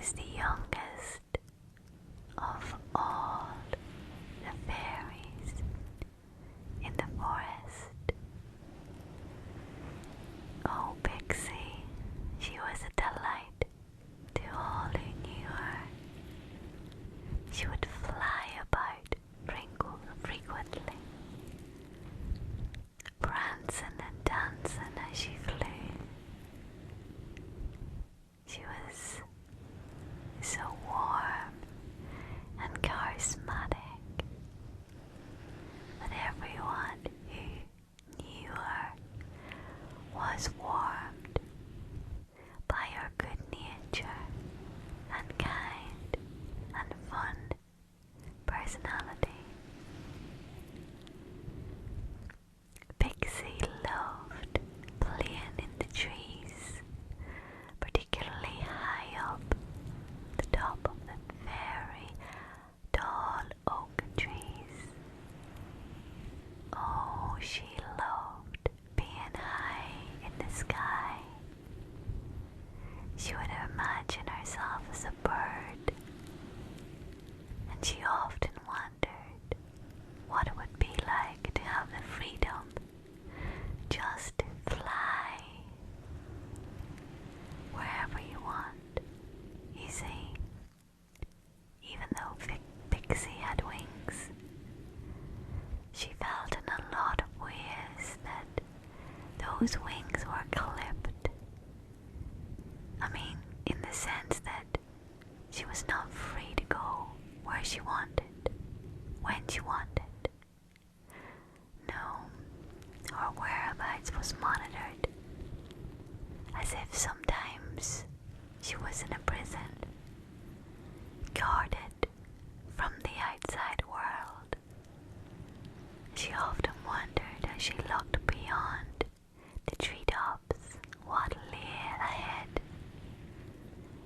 was the youngest of all the fairies in the forest. Oh, Pixie, she was a delight to all who knew her. She would fly about frequently, prancing and dancing as she flew. She was so warm and charismatic that everyone who knew her was warmed by her good nature and kind and fun personality. Pixie loved playing in the trees, particularly high up the top of the very tall oak trees. Oh, she loved being high in the sky. She would imagine herself as a bird, and she often wondered what it would be like to have the freedom just to fly wherever you want. You see, even though Pixie had wings, she felt in a lot of ways that those wings were clipped. I mean, in the sense that she was not free to go where she wanted, when she wanted. No, her whereabouts was monitored, as if sometimes she was in a prison, guarded from the outside world. She often wondered as she looked beyond the treetops what lay ahead.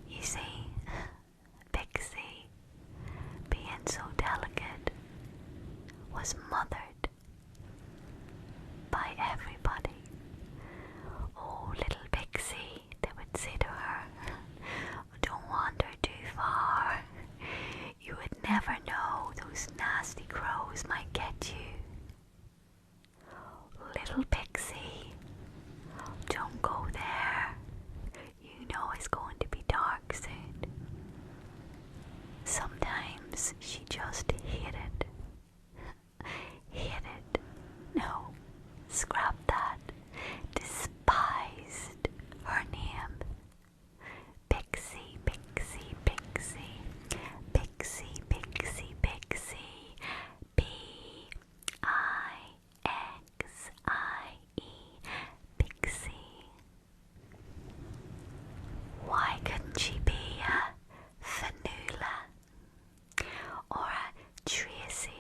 You see, Pixie, being so delicate, was mothered by everybody. Oh, little Pixie, they would say to her, don't wander too far. You would never know, those nasty crows might get you. Little Pixie, don't go there. You know it's going to be dark soon. Sometimes she just hated. No, scrap that. Despised her name. Pixie, Pixie, Pixie. Pixie, Pixie, Pixie. Pixie. Pixie. Why couldn't she be a Fanula or a Tracy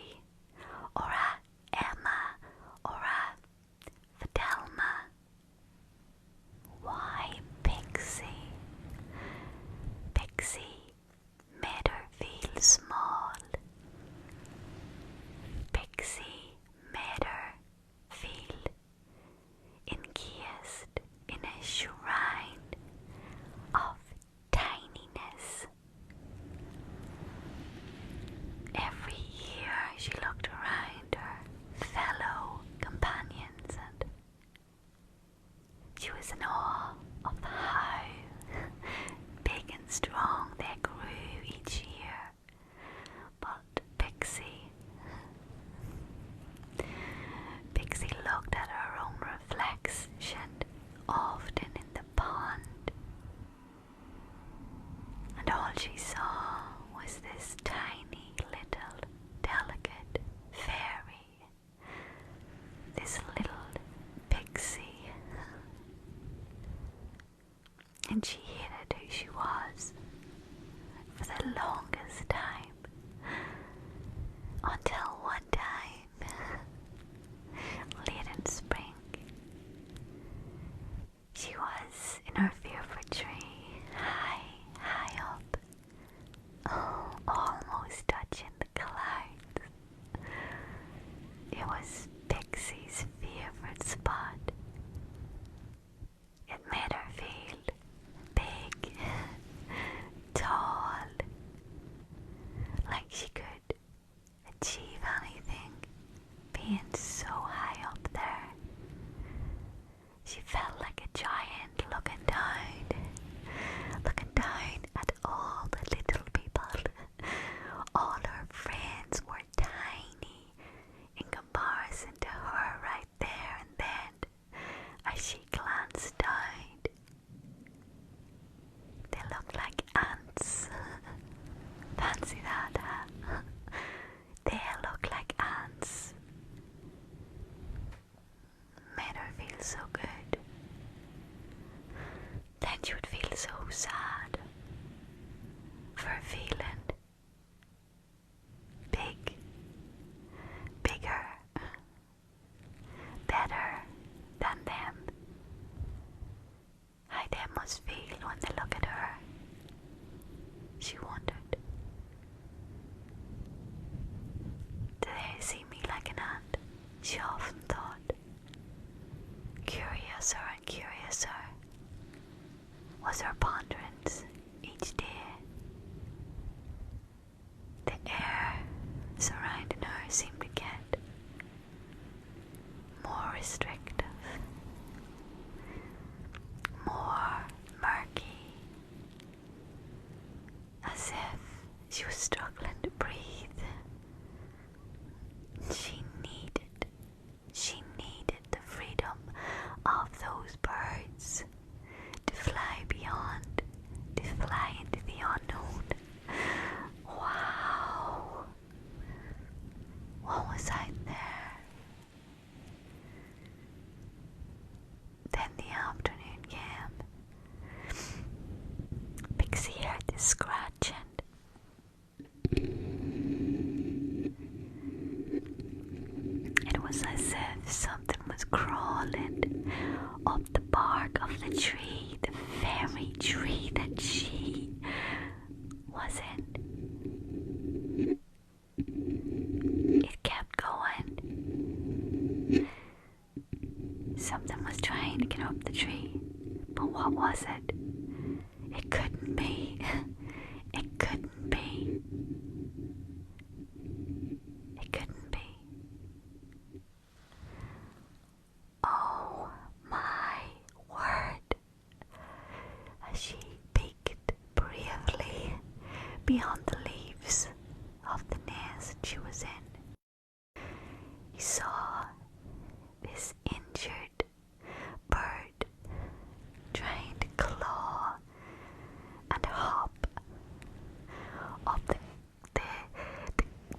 being so high up there. She felt like a giant looking down at all the little people. All her friends were tiny in comparison to her right there and then. As she glanced down, they looked like ants. Fancy that, huh? They looked like ants. Made her feel so good. Then she would feel so sad for feeling bigger, better than them. How they must feel when they look at her. She wondered. Do they see me like an ant? She often thought. Curiouser and curiouser was her ponderance each day. The air surrounding her seemed to get more restrictive, more murky, as if she was struggling to breathe. She needed the freedom of those birds to fly beyond, to fly into the unknown. Wow! What was out there? Then the afternoon came. Pixie heard the scratching. It was as if something was crawling up the bark of the tree, the very tree that she was in. It kept going. Something was trying to get up the tree, but what was it? It couldn't be. It couldn't be. It couldn't be. Oh my word! As she peeked bravely beyond the leaves of the nest she was in, he saw this injured bird trying to claw and hop up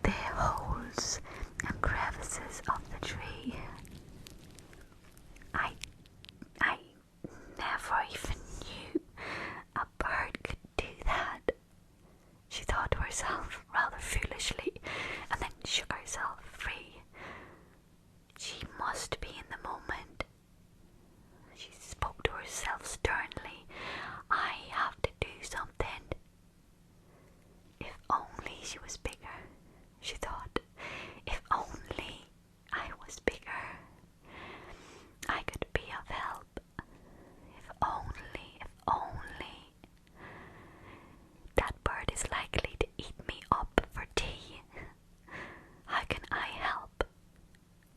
the holes and crevices of the tree. I never even knew a bird could do that, she thought to herself rather foolishly, and then shook herself free. She must be in the moment. She spoke to herself sternly. I have to do something. If only she was bigger, she thought. If only I was bigger, I could be of help. If only. That bird is likely to eat me up for tea. How can I help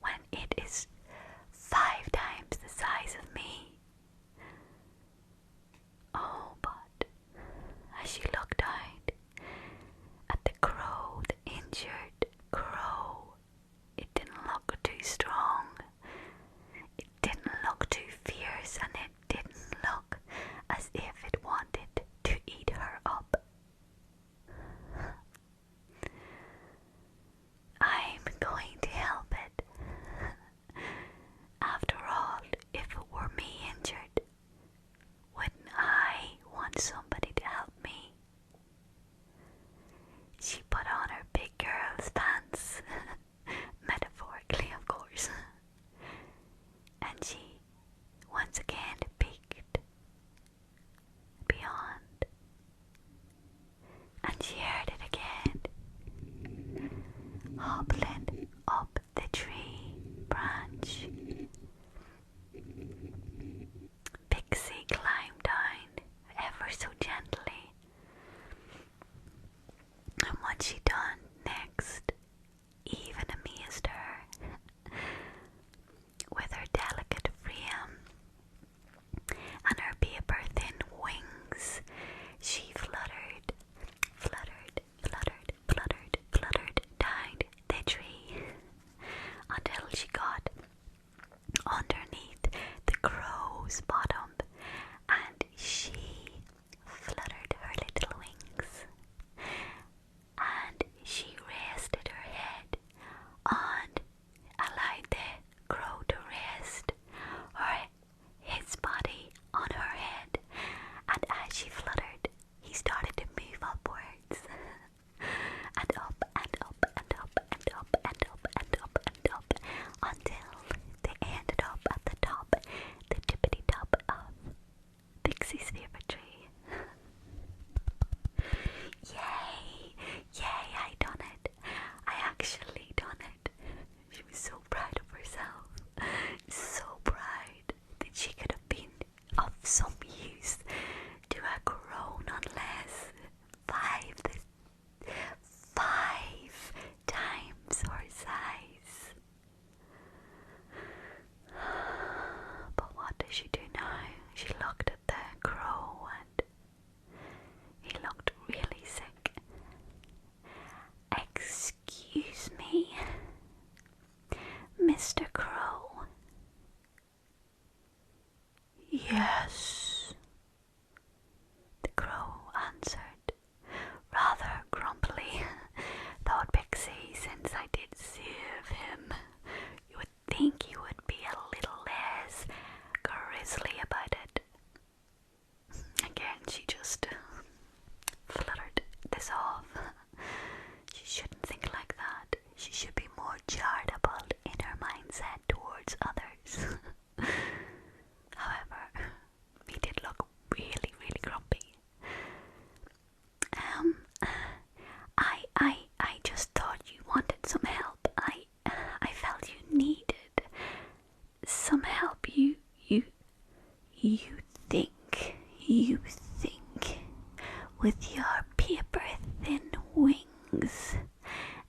when it is 5 times the size of me? Oh, but as she looked out at the crow, the injured crow, it didn't look too strong. It didn't look too fierce, and it didn't look as if it wanted to eat her up. I'm going to help it. After all, if it were me injured, wouldn't I want somebody to help me? She put on her big girl's pants, metaphorically of course, and she once again peeked beyond, and she heard it again, hobbling up the tree branch. Pixie climbed down ever so gently, and what she done next even amazed her.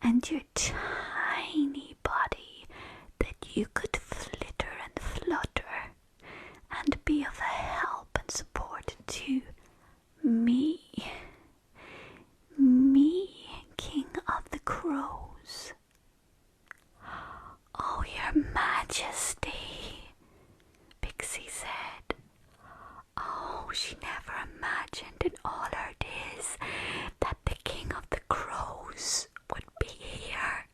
and your tiny body that you could flitter and flutter and be of help and support to me, King of the Crows. Oh, Your Majesty, Pixie said. Oh, she never imagined in all her days that the King of the Crows would be here.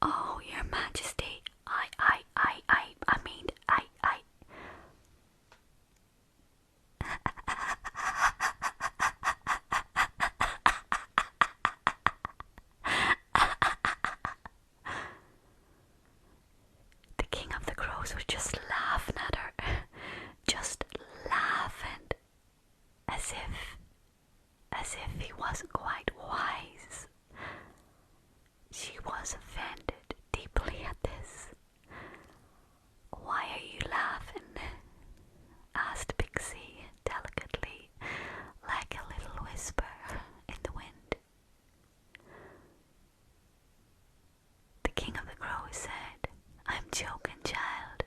Oh, Your Majesty, I mean, The King of the Crows was just laughing at her, just laughing, as if he wasn't quite wise. She was offended deeply at this. Why are you laughing? Asked Pixie delicately, like a little whisper in the wind. The King of the Crows said, I'm joking, child.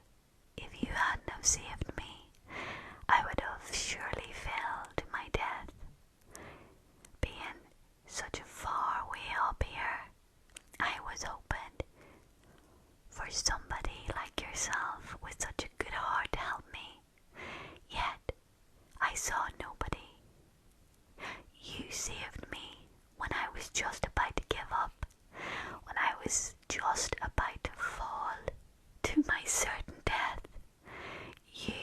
If you hadn't have saved me, I would have surely fell to my death. Being such a far way up here, I was hoping for somebody like yourself with such a good heart to help me. Yet, I saw nobody. You saved me when I was just about to give up, when I was just about to fall to my certain death. You,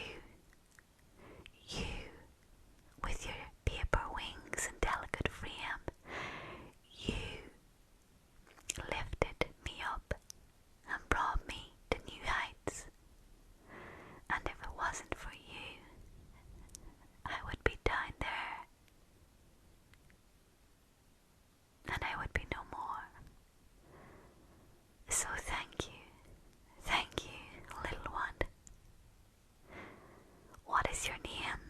with your paper wings and delicate frame, you lifted me up and brought me to new heights. And if it wasn't for you, I would be down there, and I would be no more. So thank you, little one. What is your name?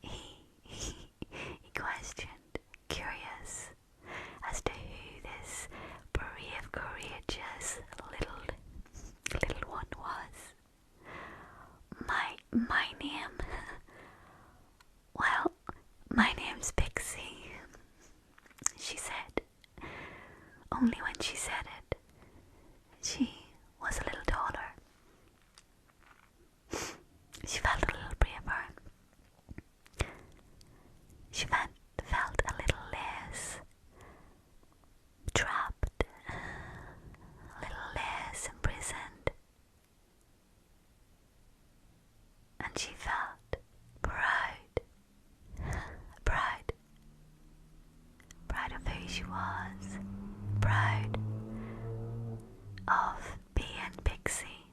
He questioned, curious as to who this brave, courageous little one was. My name? Well, my name's Pixie, she said. Only when she said it, she was a little taller. She felt a little braver. She felt a little less trapped, a little less imprisoned. And she felt proud of who she was, proud of being Pixie,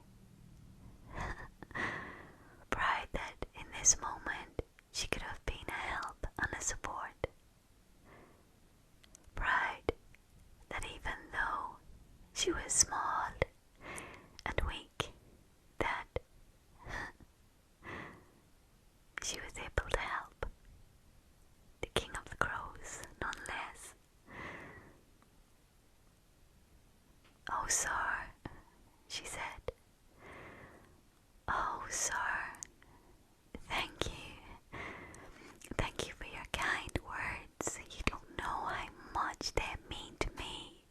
proud that in this moment she could have been a help and a support, proud that even though she was small and weak, that she was able to help the King of the Crows nonetheless. Oh, sir, she said. Oh, sir, thank you. Thank you for your kind words. You don't know how much they mean to me.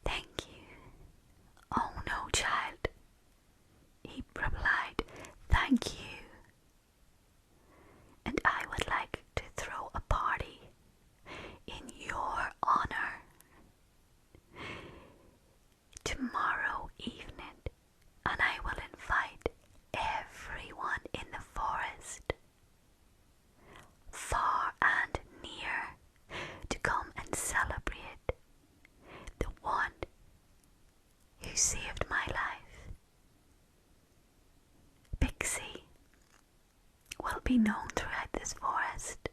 Thank you. Oh, no, child, he replied. Thank you. And I would like to throw a party in your honor tomorrow evening, and I will invite everyone in the forest, far and near, to come and celebrate the one who saved my life. Pixie will be known throughout this forest